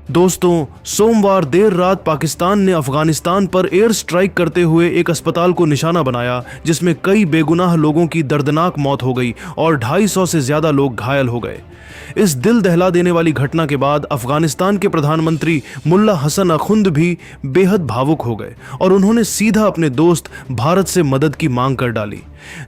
दोस्तों, सोमवार देर रात पाकिस्तान ने अफगानिस्तान पर एयर स्ट्राइक करते हुए एक अस्पताल को निशाना बनाया, जिसमें कई बेगुनाह लोगों की दर्दनाक मौत हो गई और 250 से ज्यादा लोग घायल हो गए। इस दिल दहला देने वाली घटना के बाद अफगानिस्तान के प्रधानमंत्री मुल्ला हसन अखुंद भी बेहद भावुक हो गए और उन्होंने सीधा अपने दोस्त भारत से मदद की मांग कर डाली।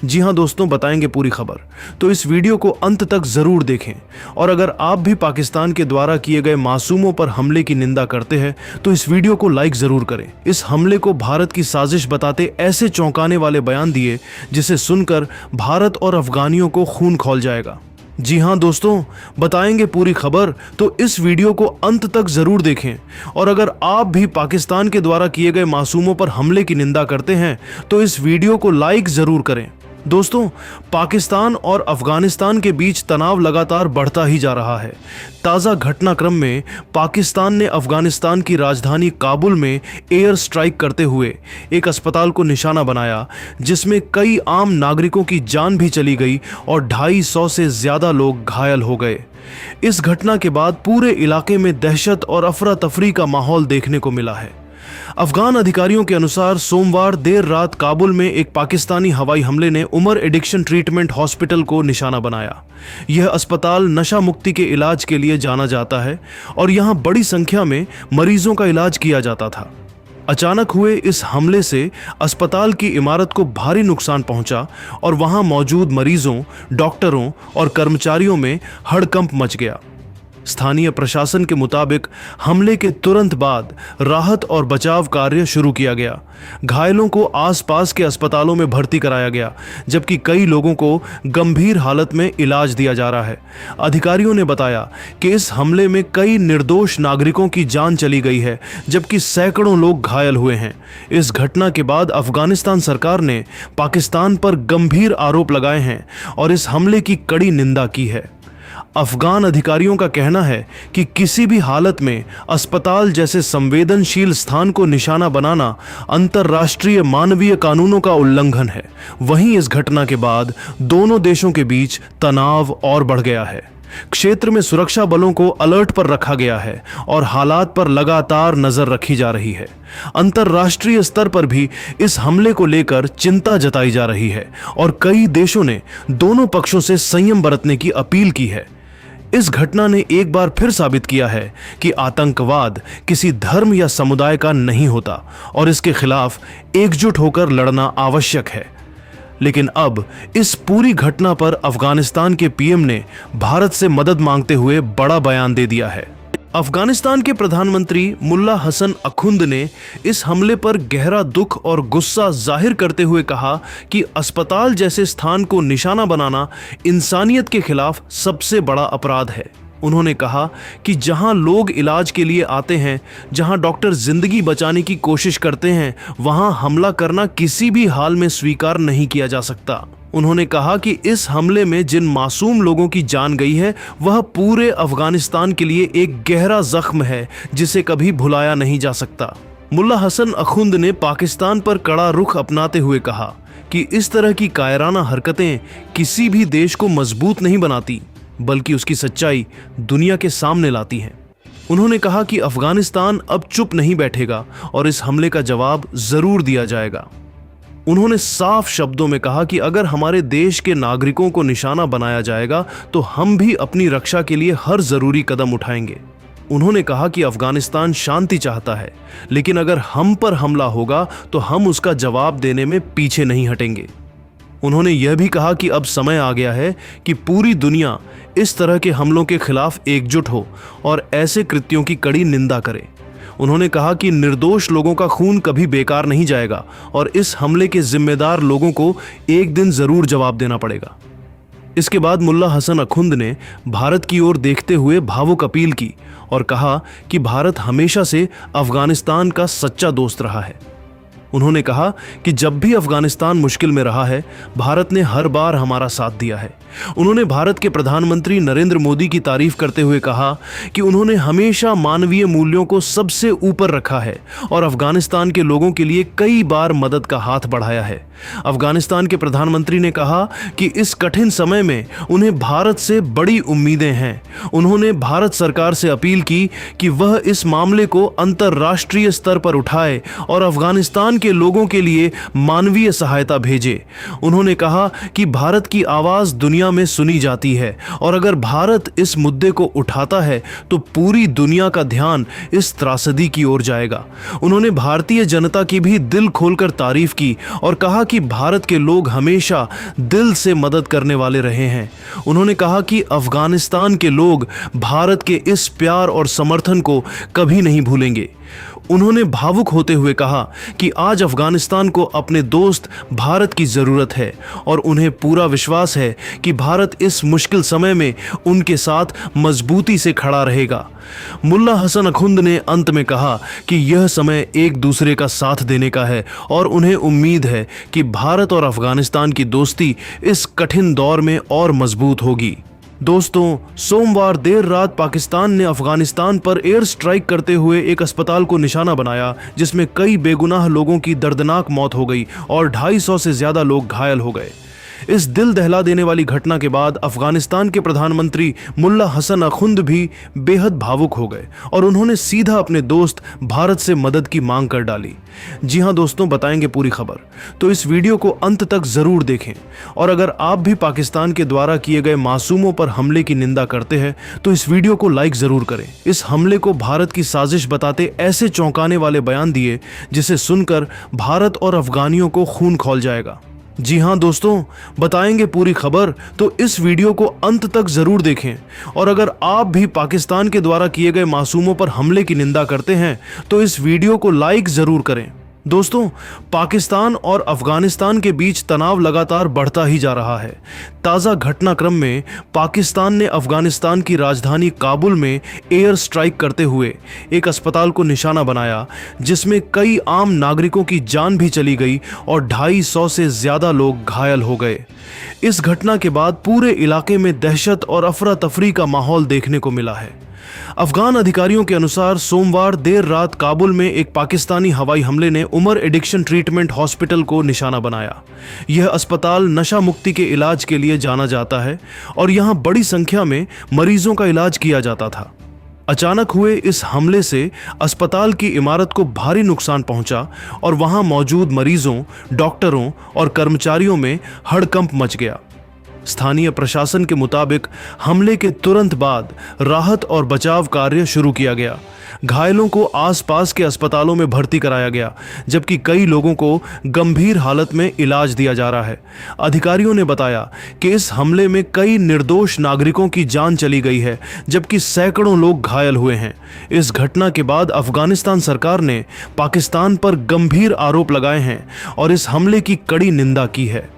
जी हां दोस्तों, बताएंगे पूरी खबर, तो इस वीडियो को अंत तक जरूर देखें। और अगर आप भी पाकिस्तान के द्वारा किए गए मासूमों पर हमले की निंदा करते हैं तो इस वीडियो को लाइक जरूर करें। इस हमले को भारत की साजिश बताते ऐसे चौंकाने वाले बयान दिए जिसे सुनकर भारत और अफगानियों को खून खौल जाएगा। जी हां दोस्तों, बताएंगे पूरी खबर, तो इस वीडियो को अंत तक जरूर देखें। और अगर आप भी पाकिस्तान के द्वारा किए गए मासूमों पर हमले की निंदा करते हैं तो इस वीडियो को लाइक जरूर करें। दोस्तों, पाकिस्तान और अफगानिस्तान के बीच तनाव लगातार बढ़ता ही जा रहा है। ताज़ा घटनाक्रम में पाकिस्तान ने अफगानिस्तान की राजधानी काबुल में एयर स्ट्राइक करते हुए एक अस्पताल को निशाना बनाया, जिसमें कई आम नागरिकों की जान भी चली गई और 250 से ज़्यादा लोग घायल हो गए। इस घटना के बाद पूरे इलाके में दहशत और अफरा तफरी का माहौल देखने को मिला है। अफगान अधिकारियों के अनुसार सोमवार देर रात काबुल में एक पाकिस्तानी हवाई हमले ने उमर एडिक्शन ट्रीटमेंट हॉस्पिटल को निशाना बनाया। यह अस्पताल नशा मुक्ति के इलाज के लिए जाना जाता है और यहां बड़ी संख्या में मरीजों का इलाज किया जाता था। अचानक हुए इस हमले से अस्पताल की इमारत को भारी नुकसान पहुंचा और वहां मौजूद मरीजों, डॉक्टरों और कर्मचारियों में हड़कंप मच गया। स्थानीय प्रशासन के मुताबिक हमले के तुरंत बाद राहत और बचाव कार्य शुरू किया गया। घायलों को आसपास के अस्पतालों में भर्ती कराया गया, जबकि कई लोगों को गंभीर हालत में इलाज दिया जा रहा है। अधिकारियों ने बताया कि इस हमले में कई निर्दोष नागरिकों की जान चली गई है, जबकि सैकड़ों लोग घायल हुए हैं। इस घटना के बाद अफगानिस्तान सरकार ने पाकिस्तान पर गंभीर आरोप लगाए हैं और इस हमले की कड़ी निंदा की है। अफगान अधिकारियों का कहना है कि किसी भी हालत में अस्पताल जैसे संवेदनशील स्थान को निशाना बनाना अंतर्राष्ट्रीय मानवीय कानूनों का उल्लंघन है। वहीं इस घटना के बाद दोनों देशों के बीच तनाव और बढ़ गया है। क्षेत्र में सुरक्षा बलों को अलर्ट पर रखा गया है और हालात पर लगातार नजर रखी जा रही है। अंतर्राष्ट्रीय स्तर पर भी इस हमले को लेकर चिंता जताई जा रही है और कई देशों ने दोनों पक्षों से संयम बरतने की अपील की है। इस घटना ने एक बार फिर साबित किया है कि आतंकवाद किसी धर्म या समुदाय का नहीं होता और इसके खिलाफ एकजुट होकर लड़ना आवश्यक है। लेकिन अब इस पूरी घटना पर अफगानिस्तान के पीएम ने भारत से मदद मांगते हुए बड़ा बयान दे दिया है। अफगानिस्तान के प्रधानमंत्री मुल्ला हसन अखुंद ने इस हमले पर गहरा दुख और गुस्सा जाहिर करते हुए कहा कि अस्पताल जैसे स्थान को निशाना बनाना इंसानियत के खिलाफ सबसे बड़ा अपराध है। उन्होंने कहा कि जहां लोग इलाज के लिए आते हैं, जहां डॉक्टर जिंदगी बचाने की कोशिश करते हैं, वहां हमला करना किसी भी हाल में स्वीकार नहीं किया जा सकता। उन्होंने कहा कि इस हमले में जिन मासूम लोगों की जान गई है वह पूरे अफगानिस्तान के लिए एक गहरा जख्म है जिसे कभी भुलाया नहीं जा सकता। मुल्ला हसन अखुंद ने पाकिस्तान पर कड़ा रुख अपनाते हुए कहा कि इस तरह की कायराना हरकतें किसी भी देश को मजबूत नहीं बनाती, बल्कि उसकी सच्चाई दुनिया के सामने लाती हैं। उन्होंने कहा कि अफगानिस्तान अब चुप नहीं बैठेगा और इस हमले का जवाब जरूर दिया जाएगा। उन्होंने साफ शब्दों में कहा कि अगर हमारे देश के नागरिकों को निशाना बनाया जाएगा तो हम भी अपनी रक्षा के लिए हर जरूरी कदम उठाएंगे। उन्होंने कहा कि अफगानिस्तान शांति चाहता है, लेकिन अगर हम पर हमला होगा तो हम उसका जवाब देने में पीछे नहीं हटेंगे। उन्होंने यह भी कहा कि अब समय आ गया है कि पूरी दुनिया इस तरह के हमलों के खिलाफ एकजुट हो और ऐसे कृत्यों की कड़ी निंदा करे। उन्होंने कहा कि निर्दोष लोगों का खून कभी बेकार नहीं जाएगा और इस हमले के जिम्मेदार लोगों को एक दिन जरूर जवाब देना पड़ेगा। इसके बाद मुल्ला हसन अखुंद ने भारत की ओर देखते हुए भावुक अपील की और कहा कि भारत हमेशा से अफगानिस्तान का सच्चा दोस्त रहा है। उन्होंने कहा कि जब भी अफगानिस्तान मुश्किल में रहा है, भारत ने हर बार हमारा साथ दिया है। उन्होंने भारत के प्रधानमंत्री नरेंद्र मोदी की तारीफ करते हुए कहा कि उन्होंने हमेशा मानवीय मूल्यों को सबसे ऊपर रखा है और अफगानिस्तान के लोगों के लिए कई बार मदद का हाथ बढ़ाया है। अफगानिस्तान के प्रधानमंत्री ने कहा कि इस कठिन समय में उन्हें भारत से बड़ी उम्मीदें हैं। उन्होंने भारत सरकार से अपील की कि वह इस मामले को अंतर्राष्ट्रीय स्तर पर उठाए और अफगानिस्तान के लोगों के लिए मानवीय सहायता भेजे। उन्होंने कहा कि भारत की आवाज दुनिया में सुनी जाती है और अगर भारत इस मुद्दे को उठाता है तो पूरी दुनिया का ध्यान इस त्रासदी की ओर जाएगा। उन्होंने भारतीय जनता की भी दिल खोलकर तारीफ की और कहा कि भारत के लोग हमेशा दिल से मदद करने वाले रहे हैं। उन्होंने कहा कि अफगानिस्तान के लोग भारत के इस प्यार और समर्थन को कभी नहीं भूलेंगे। उन्होंने भावुक होते हुए कहा कि आज अफगानिस्तान को अपने दोस्त भारत की जरूरत है और उन्हें पूरा विश्वास है कि भारत इस मुश्किल समय में उनके साथ मजबूती से खड़ा रहेगा। मुल्ला हसन अखुंद ने अंत में कहा कि यह समय एक दूसरे का साथ देने का है और उन्हें उम्मीद है कि भारत और अफगानिस्तान की दोस्ती इस कठिन दौर में और मजबूत होगी। दोस्तों, सोमवार देर रात पाकिस्तान ने अफगानिस्तान पर एयर स्ट्राइक करते हुए एक अस्पताल को निशाना बनाया, जिसमें कई बेगुनाह लोगों की दर्दनाक मौत हो गई और 250 से ज्यादा लोग घायल हो गए। इस दिल दहला देने वाली घटना के बाद अफगानिस्तान के प्रधानमंत्री मुल्ला हसन अखुंद भी बेहद भावुक हो गए और उन्होंने सीधा अपने दोस्त भारत से मदद की मांग कर डाली। जी हां दोस्तों, बताएंगे पूरी खबर, तो इस वीडियो को अंत तक जरूर देखें। और अगर आप भी पाकिस्तान के द्वारा किए गए मासूमों पर हमले की निंदा करते हैं तो इस वीडियो को लाइक जरूर करें। इस हमले को भारत की साजिश बताते ऐसे चौंकाने वाले बयान दिए जिसे सुनकर भारत और अफगानियों को खून खौल जाएगा। जी हां दोस्तों, बताएंगे पूरी खबर, तो इस वीडियो को अंत तक जरूर देखें। और अगर आप भी पाकिस्तान के द्वारा किए गए मासूमों पर हमले की निंदा करते हैं तो इस वीडियो को लाइक जरूर करें। दोस्तों, पाकिस्तान और अफगानिस्तान के बीच तनाव लगातार बढ़ता ही जा रहा है। ताज़ा घटनाक्रम में पाकिस्तान ने अफगानिस्तान की राजधानी काबुल में एयर स्ट्राइक करते हुए एक अस्पताल को निशाना बनाया, जिसमें कई आम नागरिकों की जान भी चली गई और 250 से ज़्यादा लोग घायल हो गए। इस घटना के बाद पूरे इलाके में दहशत और अफरा तफरी का माहौल देखने को मिला है। अफगान अधिकारियों के अनुसार सोमवार देर रात काबुल में एक पाकिस्तानी हवाई हमले ने उमर एडिक्शन ट्रीटमेंट हॉस्पिटल को निशाना बनाया। यह अस्पताल नशा मुक्ति के इलाज के लिए जाना जाता है और यहां बड़ी संख्या में मरीजों का इलाज किया जाता था। अचानक हुए इस हमले से अस्पताल की इमारत को भारी नुकसान पहुंचा और वहां मौजूद मरीजों, डॉक्टरों और कर्मचारियों में हड़कंप मच गया। स्थानीय प्रशासन के मुताबिक हमले के तुरंत बाद राहत और बचाव कार्य शुरू किया गया। घायलों को आसपास के अस्पतालों में भर्ती कराया गया, जबकि कई लोगों को गंभीर हालत में इलाज दिया जा रहा है। अधिकारियों ने बताया कि इस हमले में कई निर्दोष नागरिकों की जान चली गई है, जबकि सैकड़ों लोग घायल हुए हैं। इस घटना के बाद अफगानिस्तान सरकार ने पाकिस्तान पर गंभीर आरोप लगाए हैं और इस हमले की कड़ी निंदा की है।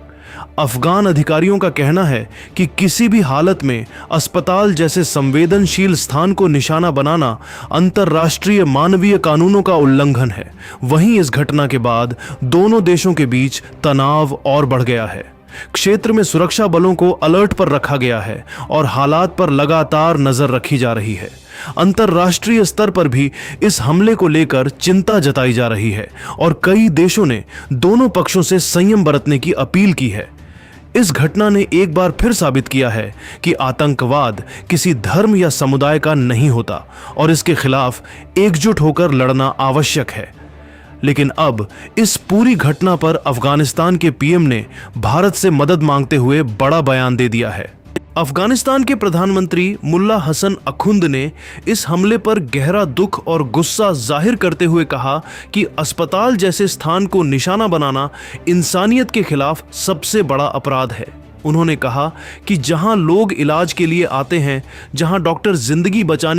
अफगान अधिकारियों का कहना है कि किसी भी हालत में अस्पताल जैसे संवेदनशील स्थान को निशाना बनाना अंतर्राष्ट्रीय मानवीय कानूनों का उल्लंघन है। वहीं इस घटना के बाद दोनों देशों के बीच तनाव और बढ़ गया है। क्षेत्र में सुरक्षा बलों को अलर्ट पर रखा गया है और हालात पर लगातार नजर रखी जा रही है। अंतर्राष्ट्रीय स्तर पर भी इस हमले को लेकर चिंता जताई जा रही है और कई देशों ने दोनों पक्षों से संयम बरतने की अपील की है। इस घटना ने एक बार फिर साबित किया है कि आतंकवाद किसी धर्म या समुदाय का नहीं होता और इसके खिलाफ एकजुट होकर लड़ना आवश्यक है। लेकिन अब इस पूरी घटना पर अफगानिस्तान के पीएम ने भारत से मदद मांगते हुए बड़ा बयान दे दिया है। अफगानिस्तान के प्रधानमंत्री मुल्ला हसन अखुंद ने इस हमले पर गहरा दुख और गुस्सा जाहिर करते हुए कहा कि अस्पताल जैसे स्थान को निशाना बनाना इंसानियत के खिलाफ सबसे बड़ा अपराध है। उन्होंने कहा कि जहां लोग इलाज के लिए आते हैं, जहां डॉक्टर जिंदगी बचाने